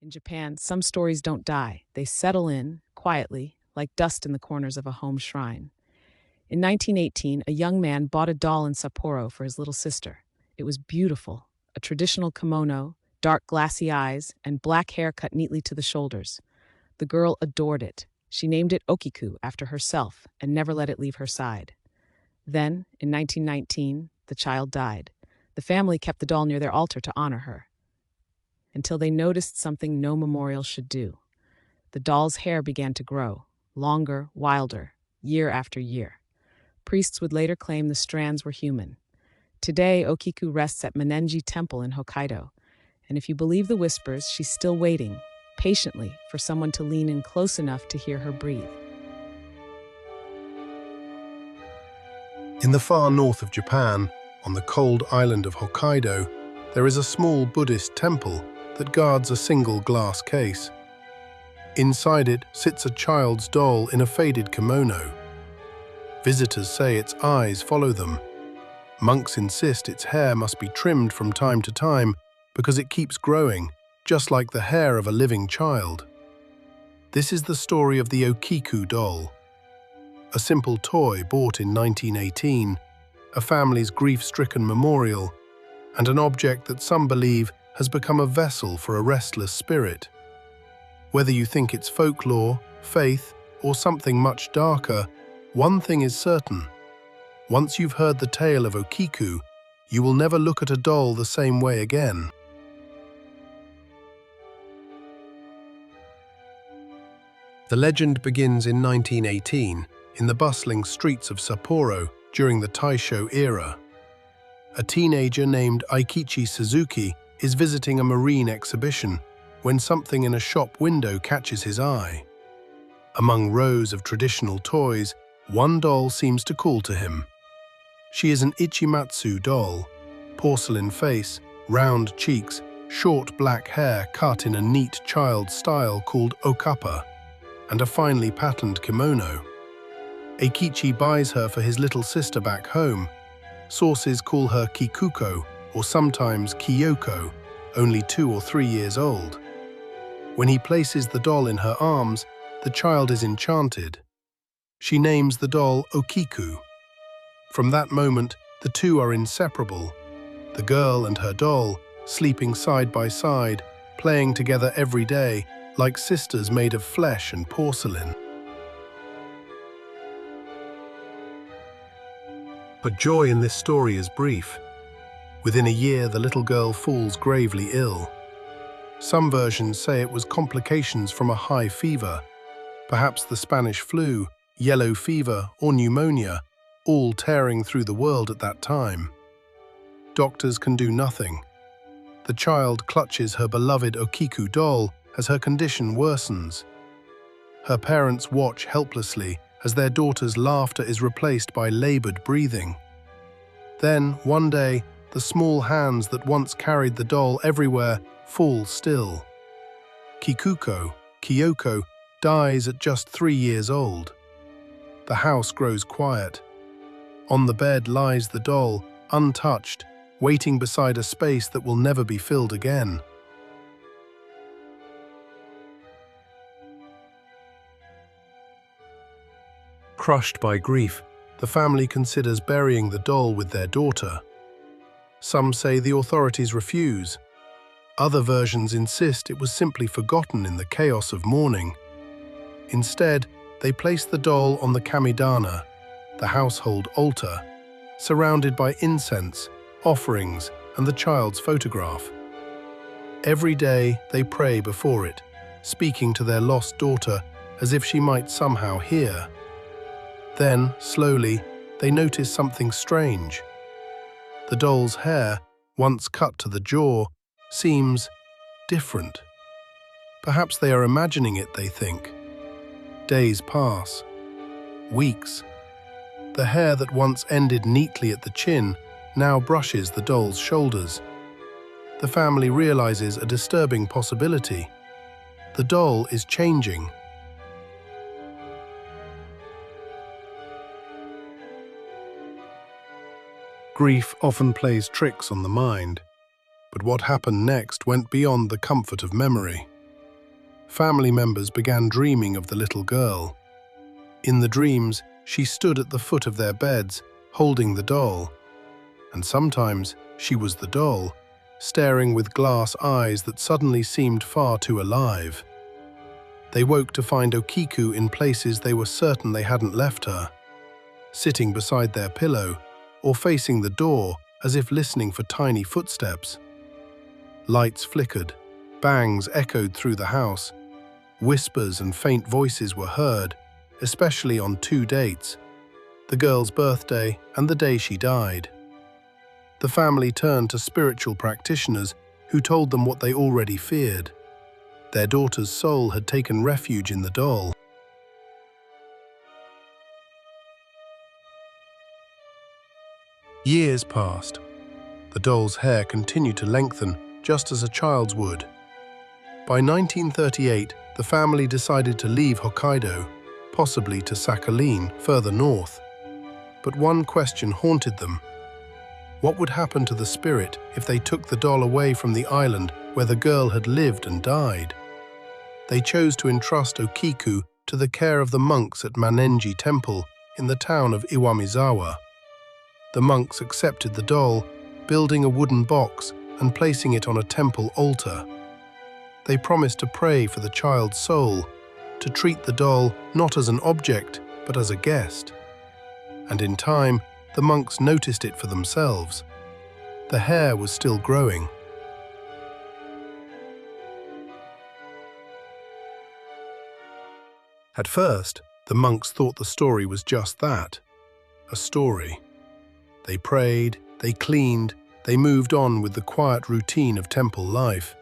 In Japan, some stories don't die. They settle in, quietly, like dust in the corners of a home shrine. In 1918, a young man bought a doll in Sapporo for his little sister. It was beautiful, a traditional kimono, dark glassy eyes, and black hair cut neatly to the shoulders. The girl adored it. She named it Okiku after herself and never let it leave her side. Then, in 1919, the child died. The family kept the doll near their altar to honor her, until they noticed something no memorial should do. The doll's hair began to grow, longer, wilder, year after year. Priests would later claim the strands were human. Today, Okiku rests at Mannenji Temple in Hokkaido, and if you believe the whispers, she's still waiting, patiently, for someone to lean in close enough to hear her breathe. In the far north of Japan, on the cold island of Hokkaido, there is a small Buddhist temple that guards a single glass case. Inside it sits a child's doll in a faded kimono. Visitors say its eyes follow them. Monks insist its hair must be trimmed from time to time because it keeps growing, just like the hair of a living child. This is the story of the Okiku doll. A simple toy bought in 1918, a family's grief-stricken memorial, and an object that some believe has become a vessel for a restless spirit. Whether you think it's folklore, faith, or something much darker, one thing is certain. Once you've heard the tale of Okiku, you will never look at a doll the same way again. The legend begins in 1918, in the bustling streets of Sapporo during the Taisho era. A teenager named Eikichi Suzuki is visiting a marine exhibition when something in a shop window catches his eye. Among rows of traditional toys, one doll seems to call to him. She is an Ichimatsu doll, porcelain face, round cheeks, short black hair cut in a neat child style called okappa, and a finely patterned kimono. Eikichi buys her for his little sister back home. Sources call her Kikuko, or sometimes Kyoko, only 2 or 3 years old. When he places the doll in her arms, the child is enchanted. She names the doll Okiku. From that moment, the two are inseparable. The girl and her doll, sleeping side by side, playing together every day, like sisters made of flesh and porcelain. But joy in this story is brief. Within a year, the little girl falls gravely ill. Some versions say it was complications from a high fever, perhaps the Spanish flu, yellow fever, or pneumonia, all tearing through the world at that time. Doctors can do nothing. The child clutches her beloved Okiku doll as her condition worsens. Her parents watch helplessly as their daughter's laughter is replaced by labored breathing. Then, one day, the small hands that once carried the doll everywhere fall still. Kyoko, dies at just 3 years old. The house grows quiet. On the bed lies the doll, untouched, waiting beside a space that will never be filled again. Crushed by grief, the family considers burying the doll with their daughter. Some say the authorities refuse. Other versions insist it was simply forgotten in the chaos of mourning. Instead, they place the doll on the kamidana, the household altar, surrounded by incense, offerings, and the child's photograph. Every day, they pray before it, speaking to their lost daughter as if she might somehow hear. Then, slowly, they notice something strange. The doll's hair, once cut to the jaw, seems different. Perhaps they are imagining it, they think. Days pass. Weeks. The hair that once ended neatly at the chin now brushes the doll's shoulders. The family realizes a disturbing possibility. The doll is changing. Grief often plays tricks on the mind, but what happened next went beyond the comfort of memory. family members began dreaming of the little girl. In the dreams, she stood at the foot of their beds, holding the doll. And sometimes she was the doll, staring with glass eyes that suddenly seemed far too alive. They woke to find Okiku in places they were certain they hadn't left her, sitting beside their pillow or facing the door as if listening for tiny footsteps. Lights flickered, bangs echoed through the house, whispers and faint voices were heard, especially on 2 dates, the girl's birthday and the day she died. The family turned to spiritual practitioners who told them what they already feared. Their daughter's soul had taken refuge in the doll. Years passed. The doll's hair continued to lengthen, just as a child's would. By 1938, the family decided to leave Hokkaido, possibly to Sakhalin, further north. But one question haunted them. What would happen to the spirit if they took the doll away from the island where the girl had lived and died? They chose to entrust Okiku to the care of the monks at Mannenji Temple in the town of Iwamizawa. The monks accepted the doll, building a wooden box and placing it on a temple altar. They promised to pray for the child's soul, to treat the doll not as an object, but as a guest. And in time, the monks noticed it for themselves. The hair was still growing. At first, the monks thought the story was just that, a story. They prayed, they cleaned, they moved on with the quiet routine of temple life.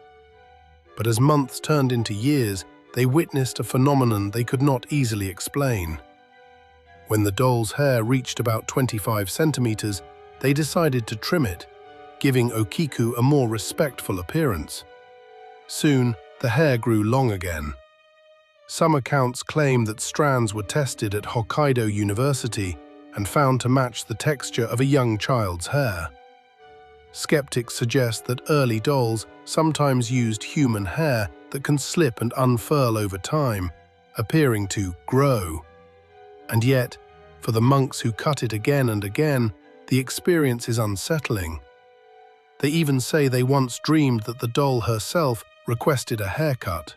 But as months turned into years, they witnessed a phenomenon they could not easily explain. When the doll's hair reached about 25 centimeters, they decided to trim it, giving Okiku a more respectful appearance. Soon, the hair grew long again. Some accounts claim that strands were tested at Hokkaido University and found to match the texture of a young child's hair. Skeptics suggest that early dolls sometimes used human hair that can slip and unfurl over time, appearing to grow. And yet, for the monks who cut it again and again, the experience is unsettling. They even say they once dreamed that the doll herself requested a haircut.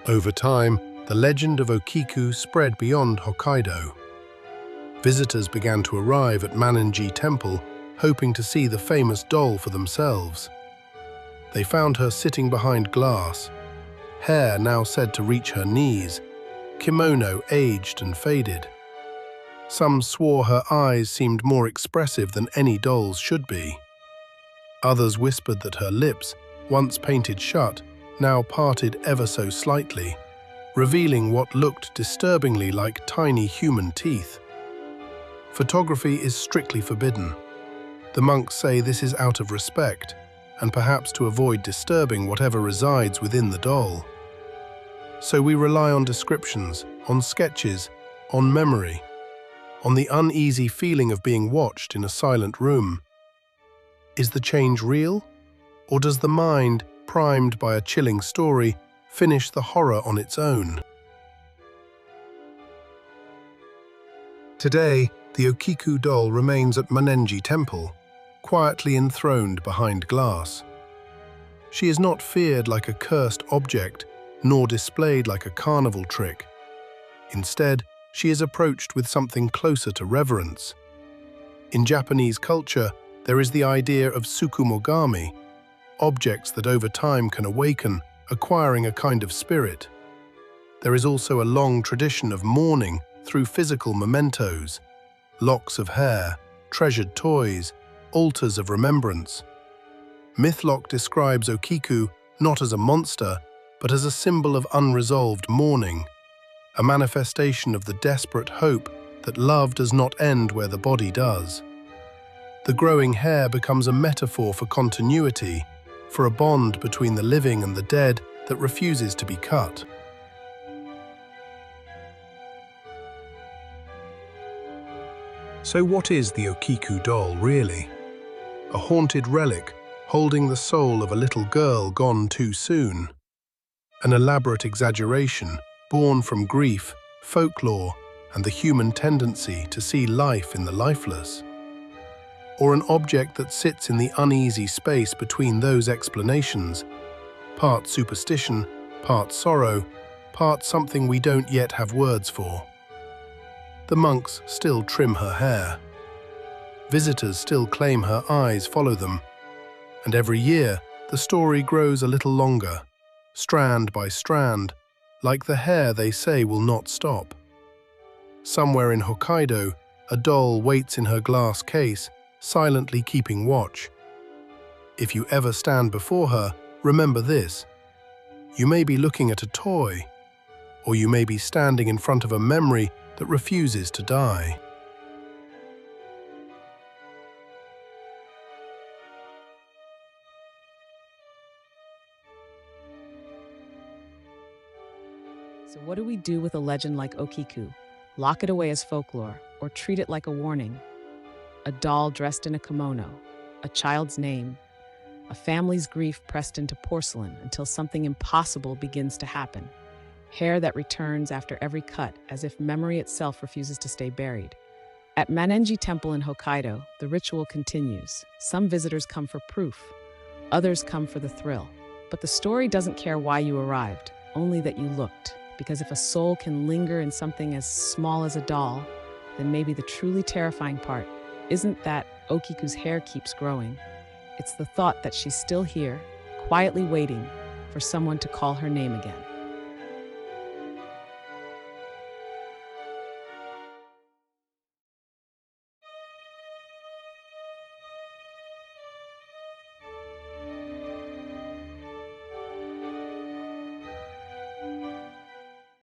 Over time, the legend of Okiku spread beyond Hokkaido. Visitors began to arrive at Mannenji Temple, hoping to see the famous doll for themselves. They found her sitting behind glass, hair now said to reach her knees, kimono aged and faded. Some swore her eyes seemed more expressive than any doll's should be. Others whispered that her lips, once painted shut, now parted ever so slightly, revealing what looked disturbingly like tiny human teeth. Photography is strictly forbidden. The monks say this is out of respect, and perhaps to avoid disturbing whatever resides within the doll. So we rely on descriptions, on sketches, on memory, on the uneasy feeling of being watched in a silent room. Is the change real? Or does the mind, primed by a chilling story, finish the horror on its own? Today, the Okiku doll remains at Mannenji Temple, quietly enthroned behind glass. She is not feared like a cursed object, nor displayed like a carnival trick. Instead, she is approached with something closer to reverence. In Japanese culture, there is the idea of tsukumogami, objects that over time can awaken, acquiring a kind of spirit. There is also a long tradition of mourning through physical mementos, locks of hair, treasured toys, altars of remembrance. Mythlock describes Okiku not as a monster, but as a symbol of unresolved mourning, a manifestation of the desperate hope that love does not end where the body does. The growing hair becomes a metaphor for continuity, for a bond between the living and the dead that refuses to be cut. So what is the Okiku doll really? A haunted relic, holding the soul of a little girl gone too soon. An elaborate exaggeration born from grief, folklore, and the human tendency to see life in the lifeless. Or an object that sits in the uneasy space between those explanations, part superstition, part sorrow, part something we don't yet have words for. The monks still trim her hair. Visitors still claim her eyes follow them. And every year, the story grows a little longer, strand by strand, like the hair they say will not stop. Somewhere in Hokkaido, a doll waits in her glass case, silently keeping watch. If you ever stand before her, remember this. You may be looking at a toy, or you may be standing in front of a memory that refuses to die. So what do we do with a legend like Okiku? Lock it away as folklore, or treat it like a warning? A doll dressed in a kimono, a child's name, a family's grief pressed into porcelain until something impossible begins to happen. Hair that returns after every cut, as if memory itself refuses to stay buried. At Mannenji Temple in Hokkaido, the ritual continues. Some visitors come for proof, others come for the thrill. But the story doesn't care why you arrived, only that you looked. Because if a soul can linger in something as small as a doll, then maybe the truly terrifying part isn't that Okiku's hair keeps growing. It's the thought that she's still here, quietly waiting for someone to call her name again.